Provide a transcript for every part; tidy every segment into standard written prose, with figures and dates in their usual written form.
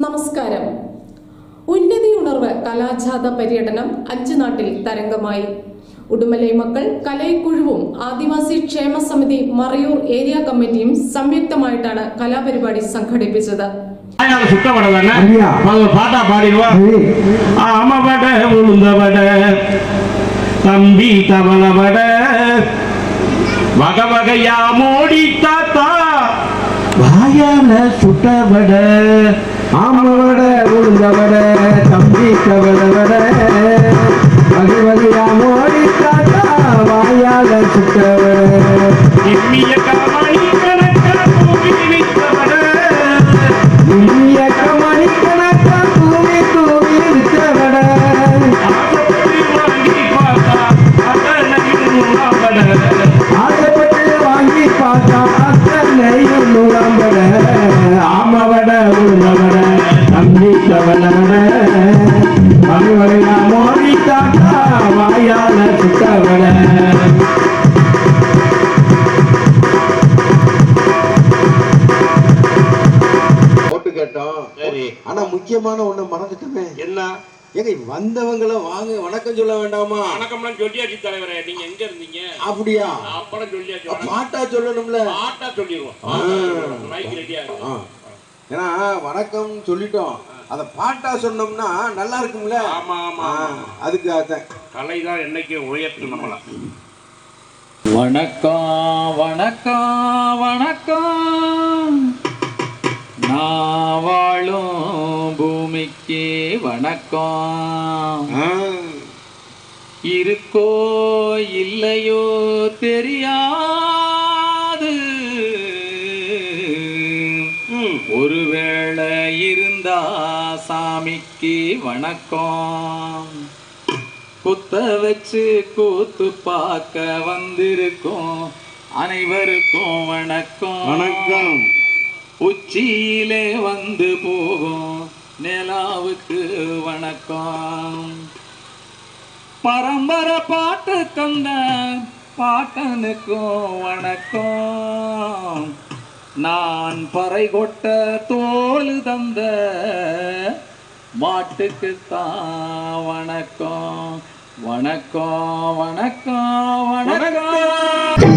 നമസ്കാരം. ഉന്നതി ഉണർവ് കലാജാഥ പര്യടനം 5 നാട്ടിൽ തരംഗമായി. ഉടുമലൈ മക്കൾ കലൈക്കുഴുവും ആദിവാസി ക്ഷേമ സമിതി മറയൂർ ഏരിയ കമ്മിറ്റിയും സംയുക്തമായിട്ടാണ് കലാപരിപാടി സംഘടിപ്പിച്ചത്. தம்பி தவளவட வக வகையா மோடி தாத்தா வாயால சுட்டவட ஆமவட உளுந்தவட தம்பி தவளவட வகை வகையா மோடி தாத்தா வாயால சுட்டவட இம்மிய கமணி கணக்கா பூமி வித்தவட இம்மிய கமணி கணக்கா பூமி வித்தவட ஆசைப்பட்டு வாங்கி பார்த்தா அத்தனையும் நுழம்பட ஆமவட உளுந்தவட தம்பி தவளவட மறுவரையா மோடி தாத்தா வாயால சுட்டவட ஓட்டு கேட்டோம். சரி, ஆனா முக்கியமான ஒண்ணு மறந்துட்டுமே. என்ன? ஏங்க வந்தவங்கள வாங்க வணக்கம் சொல்ல வேண்டாமா? வணக்கம்லாம் சொல்லியாச்சு தலைவரே. நீங்க எங்க இருந்தீங்க? அப்படியா? அப்பறம் சொல்லியாச்சு. பாட்டா சொல்லணும்ல. பாட்டா சொல்லிடுவோம். மைக் ரெடியா இருக்கு. ஏன்னா வணக்கம் சொல்லிட்டோம், அத பாட்டா சொன்னோம்னா நல்லா இருக்கும்ல. ஆமா ஆமா, அதுக்கு அதான் கலை தான் என்னைக்கு உயர்த்து நம்மள. வணக்கம் வணக்கம் வணக்கம், நான் வாழும் பூமிக்கு வணக்கம். இருக்கோ இல்லையோ தெரியாது, ஒருவேளை இருந்தா சாமிக்கு வணக்கம். குத்த வச்சு கூத்து பார்க்க வந்திருக்கோம் அனைவருக்கும் வணக்கம் வணக்கம். உச்சியிலே வந்து போகும் நிலாவுக்கு வணக்கம். பரம்பரை பாட்டு கண்ட பாட்டனுக்கும் வணக்கம். நான் பறை கொட்ட தோல் தந்த மாட்டுக்குத்தான் வணக்கம். வணக்கம் வணக்கம் வணக்கம்.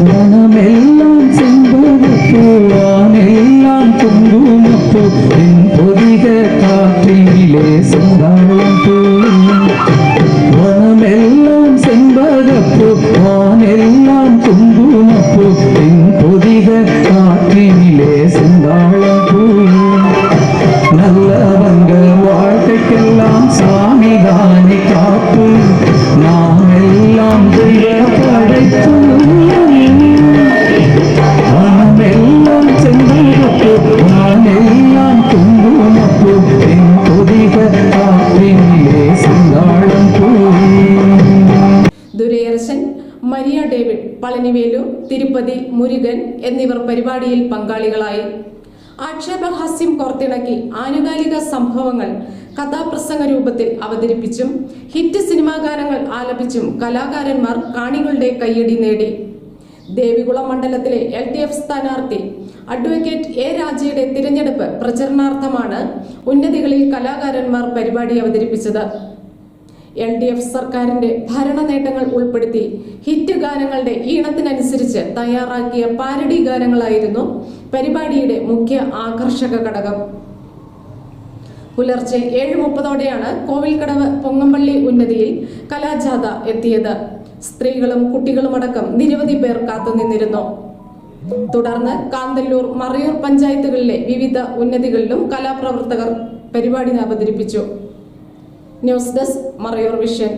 வனமெல்லாம் செம்பருப்பு, வானெல்லாம் குங்குமப்பூ, என் பொதிக காற்றிலே செந்தாழம் பூ. வனமெல்லாம் செம்பருப்பு, வானெல்லாம் குங்குமப்பூ, என் பொதிக காற்றிலே செந்தாழம் பூ. நல்லவங்க வாழ்க்கைக்கெல்லாம் சாமி தானே காப்பு, நாம் எல்லாம் தெய்வ படைப்பு. வனமெல்லாம் செம்பருப்பு, வானெல்லாம் குங்குமப்பூ, என் பொதிக காற்றிலே செந்தாழம் பூ. ദുരൈയർച്ചൻ, മരിയ ഡേവിഡ്, പളനിവേലു, തിരുപ്പതി മുരുകൻ എന്നിവർ പരിപാടിയിൽ പങ്കാളികളായി. ആക്ഷേപഹാസ്യം കോർത്തിണക്കി ആനുകാലിക സംഭവങ്ങൾ കഥാപ്രസംഗ രൂപത്തിൽ അവതരിപ്പിച്ചും ഹിറ്റ് സിനിമാ ഗാനങ്ങൾ ആലപിച്ചും കലാകാരന്മാർ കാണികളുടെ കയ്യടി നേടി. ദേവികുളം മണ്ഡലത്തിലെ LDF സ്ഥാനാർത്ഥി അഡ്വക്കേറ്റ് A രാജയുടെ തിരഞ്ഞെടുപ്പ് പ്രചരണാർത്ഥമാണ് ഉന്നതികളിൽ കലാകാരന്മാർ പരിപാടി അവതരിപ്പിച്ചത്. LDF സർക്കാരിന്റെ ഭരണ നേട്ടങ്ങൾ ഉൾപ്പെടുത്തി ഹിറ്റ് ഗാനങ്ങളുടെ ഈണത്തിനനുസരിച്ച് തയ്യാറാക്കിയ പാരഡി ഗാനങ്ങളായിരുന്നു പരിപാടിയുടെ മുഖ്യ ആകർഷക ഘടകം. പുലർച്ചെ 7:30ഓടെയാണ് കോവിൽക്കടവ് പൊങ്ങമ്പള്ളി ഉന്നതിയിൽ കലാജാഥ എത്തിയത്. സ്ത്രീകളും കുട്ടികളുമടക്കം നിരവധി പേർ കാത്തുനിന്നിരുന്നു. തുടർന്ന് കാന്തല്ലൂർ, മറയൂർ പഞ്ചായത്തുകളിലെ വിവിധ ഉന്നതികളിലും കലാപ്രവർത്തകർ പരിപാടി അവതരിപ്പിച്ചു. News desk, Marayoor vision.